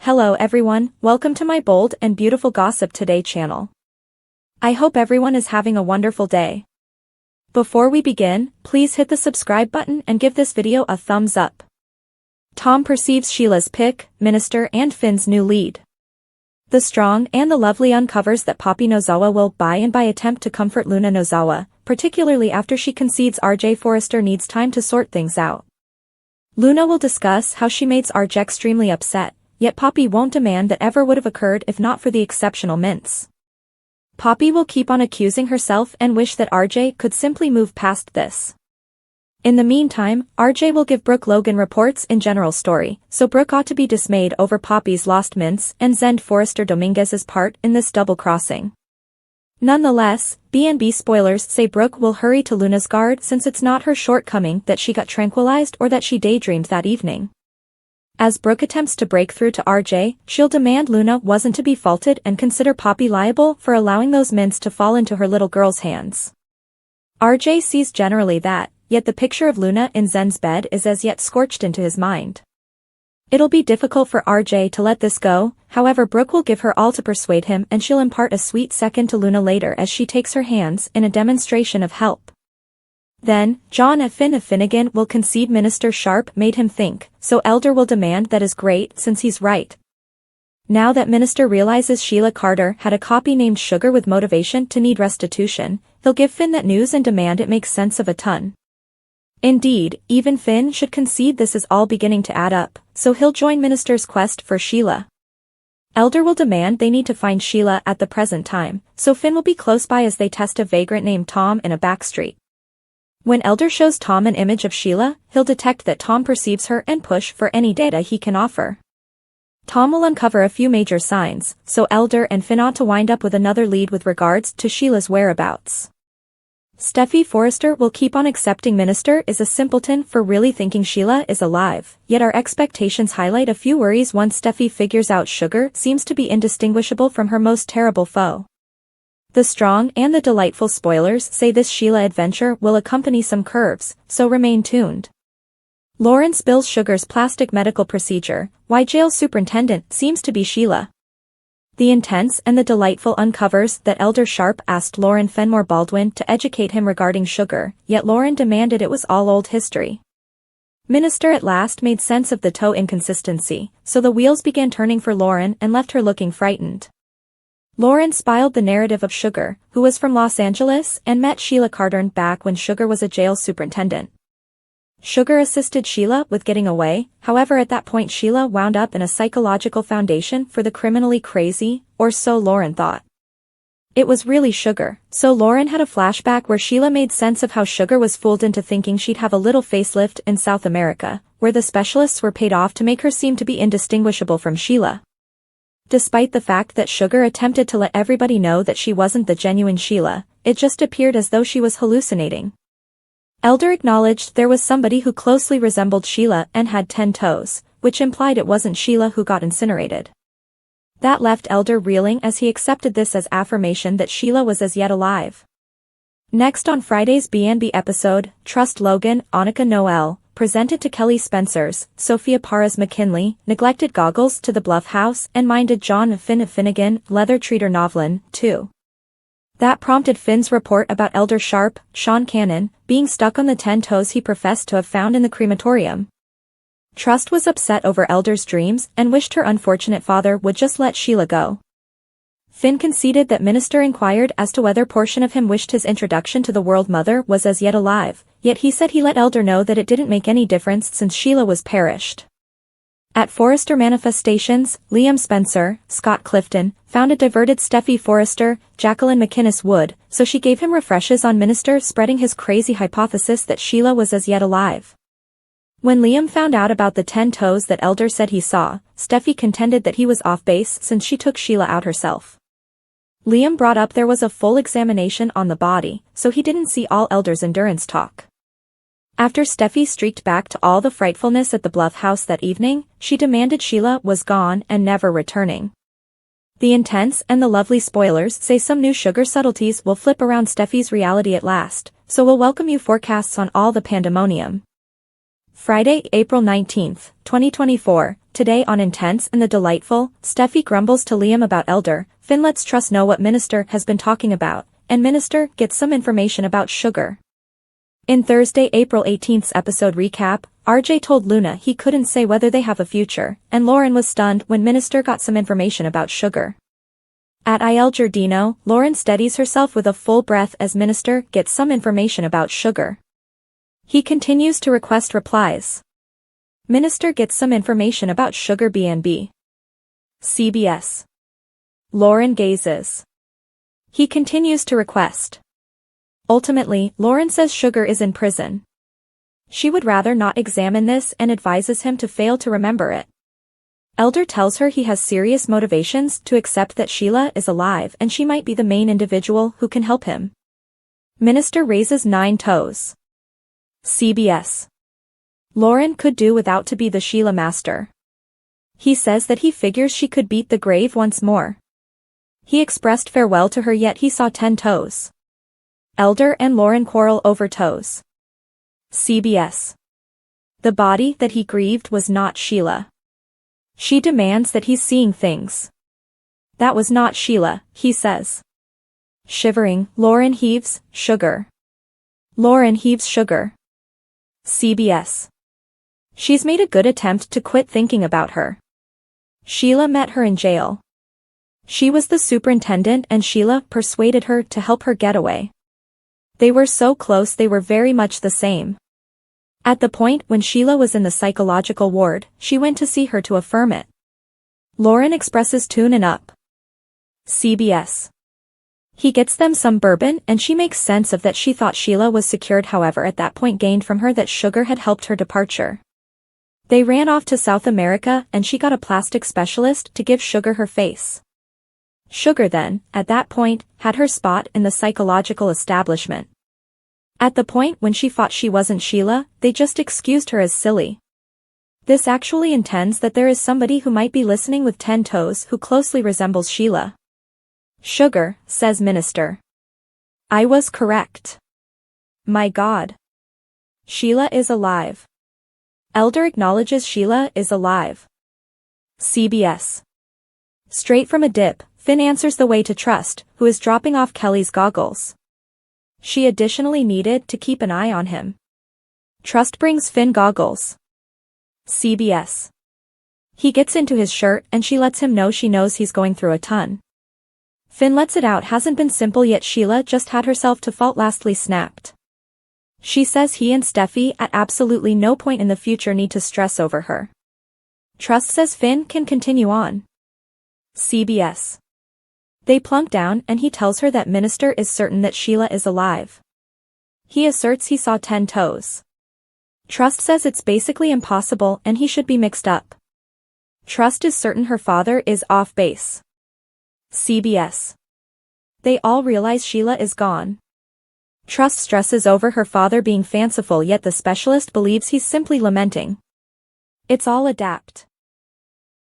Hello everyone, welcome to my bold and beautiful Gossip Today channel. I hope everyone is having a wonderful day. Before we begin, please hit the subscribe button and give this video a thumbs up. Tom perceives Sheila's pick, Minister and Finn's new lead. The strong and the lovely uncovers that Poppy Nozawa will by attempt to comfort Luna Nozawa, particularly after she concedes RJ Forrester needs time to sort things out. Luna will discuss how she makes RJ extremely upset, yet Poppy won't demand that ever would have occurred if not for the exceptional mints. Poppy will keep on accusing herself and wish that RJ could simply move past this. In the meantime, RJ will give Brooke Logan reports in general story, so Brooke ought to be dismayed over Poppy's lost mints and Zend Forrester Dominguez's part in this double-crossing. Nonetheless, B&B spoilers say Brooke will hurry to Luna's guard since it's not her shortcoming that she got tranquilized or that she daydreamed that evening. As Brooke attempts to break through to RJ, she'll demand Luna wasn't to be faulted and consider Poppy liable for allowing those mints to fall into her little girl's hands. RJ sees generally that, yet the picture of Luna in Zen's bed is as yet scorched into his mind. It'll be difficult for RJ to let this go, however Brooke will give her all to persuade him and she'll impart a sweet second to Luna later as she takes her hands in a demonstration of help. Then, John F. Finn of Finnegan will concede Minister Sharp made him think, so Elder will demand that is great since he's right. Now that Minister realizes Sheila Carter had a copy named Sugar with motivation to need restitution, he'll give Finn that news and demand it makes sense of a ton. Indeed, even Finn should concede this is all beginning to add up, so he'll join Minister's quest for Sheila. Elder will demand they need to find Sheila at the present time, so Finn will be close by as they test a vagrant named Tom in a back street. When Elder shows Tom an image of Sheila, he'll detect that Tom perceives her and push for any data he can offer. Tom will uncover a few major signs, so Elder and Finn ought to wind up with another lead with regards to Sheila's whereabouts. Steffi Forrester will keep on accepting Minister is a simpleton for really thinking Sheila is alive, yet our expectations highlight a few worries once Steffi figures out Sugar seems to be indistinguishable from her most terrible foe. The strong and the delightful spoilers say this Sheila adventure will accompany some curves, so remain tuned. Lauren spills Sugar's plastic medical procedure, why jail superintendent seems to be Sheila. The intense and the delightful uncovers that Elder Sharp asked Lauren Fenmore Baldwin to educate him regarding Sugar, yet Lauren demanded it was all old history. Minister at last made sense of the toe inconsistency, so the wheels began turning for Lauren and left her looking frightened. Lauren spiled the narrative of Sugar, who was from Los Angeles and met Sheila Carter back when Sugar was a jail superintendent. Sugar assisted Sheila with getting away, however at that point Sheila wound up in a psychological foundation for the criminally crazy, or so Lauren thought. It was really Sugar, so Lauren had a flashback where Sheila made sense of how Sugar was fooled into thinking she'd have a little facelift in South America, where the specialists were paid off to make her seem to be indistinguishable from Sheila. Despite the fact that Sugar attempted to let everybody know that she wasn't the genuine Sheila, it just appeared as though she was hallucinating. Elder acknowledged there was somebody who closely resembled Sheila and had 10 toes, which implied it wasn't Sheila who got incinerated. That left Elder reeling as he accepted this as affirmation that Sheila was as yet alive. Next on Friday's B&B episode, Trust Logan, Annika Noel, presented to Kelly Spencer's, Sophia Parras McKinley, neglected goggles to the Bluff House and minded John Finn of Finnegan, leather treater Novlin, too. That prompted Finn's report about Elder Sharp, Sean Cannon, being stuck on the 10 toes he professed to have found in the crematorium. Trust was upset over Elder's dreams and wished her unfortunate father would just let Sheila go. Finn conceded that Minister inquired as to whether portion of him wished his introduction to the world mother was as yet alive, yet he said he let Elder know that it didn't make any difference since Sheila was perished. At Forrester Manifestations, Liam Spencer, Scott Clifton, found a diverted Steffi Forrester, Jacqueline McInnes Wood, so she gave him refreshes on Minister spreading his crazy hypothesis that Sheila was as yet alive. When Liam found out about the 10 toes that Elder said he saw, Steffi contended that he was off base since she took Sheila out herself. Liam brought up there was a full examination on the body, so he didn't see all Elder's endurance talk. After Steffi streaked back to all the frightfulness at the Bluff House that evening, she demanded Sheila was gone and never returning. The intense and the lovely spoilers say some new Sugar subtleties will flip around Steffi's reality at last, so we'll welcome you forecasts on all the pandemonium. Friday, April 19th, 2024, today on Intense and the Delightful, Steffi grumbles to Liam about Elder, Finn lets Truss know what Minister has been talking about, and Minister gets some information about Sugar. In Thursday, April 18th's episode recap, RJ told Luna he couldn't say whether they have a future, and Lauren was stunned when Minister got some information about Sugar. At Il Giardino, Lauren steadies herself with a full breath as Minister gets some information about Sugar. He continues to request replies. Minister gets some information about Sugar B&B. CBS. Lauren gazes. He continues to request. Ultimately, Lauren says Sugar is in prison. She would rather not examine this and advises him to fail to remember it. Elder tells her he has serious motivations to accept that Sheila is alive and she might be the main individual who can help him. Minister raises 9 toes. CBS. Lauren could do without to be the Sheila master. He says that he figures she could beat the grave once more. He expressed farewell to her yet he saw 10 toes. Elder and Lauren quarrel over toes. CBS. The body that he grieved was not Sheila. She demands that he's seeing things. That was not Sheila, he says. Shivering, Lauren heaves, Sugar. Lauren heaves Sugar. CBS. She's made a good attempt to quit thinking about her. Sheila met her in jail. She was the superintendent and Sheila persuaded her to help her get away. They were so close they were very much the same. At the point when Sheila was in the psychological ward, she went to see her to affirm it. Lauren expresses tuning up. CBS. He gets them some bourbon and she makes sense of that she thought Sheila was secured however at that point gained from her that Sugar had helped her departure. They ran off to South America and she got a plastic specialist to give Sugar her face. Sugar then, at that point, had her spot in the psychological establishment. At the point when she thought she wasn't Sheila, they just excused her as silly. This actually intends that there is somebody who might be listening with 10 toes who closely resembles Sheila. Sugar, says Minister. I was correct. My God. Sheila is alive. Elder acknowledges Sheila is alive. CBS. Straight from a dip, Finn answers the way to Trust, who is dropping off Kelly's goggles. She additionally needed to keep an eye on him. Trust brings Finn goggles. CBS. He gets into his shirt and she lets him know she knows he's going through a ton. Finn lets it out hasn't been simple yet Sheila just had herself to fault lastly snapped. She says he and Steffi at absolutely no point in the future need to stress over her. Trust says Finn can continue on. CBS. They plunk down and he tells her that Minister is certain that Sheila is alive. He asserts he saw 10 toes. Trust says it's basically impossible and he should be mixed up. Trust is certain her father is off base. CBS. They all realize Sheila is gone. Trust stresses over her father being fanciful yet the specialist believes he's simply lamenting. It's all adapt.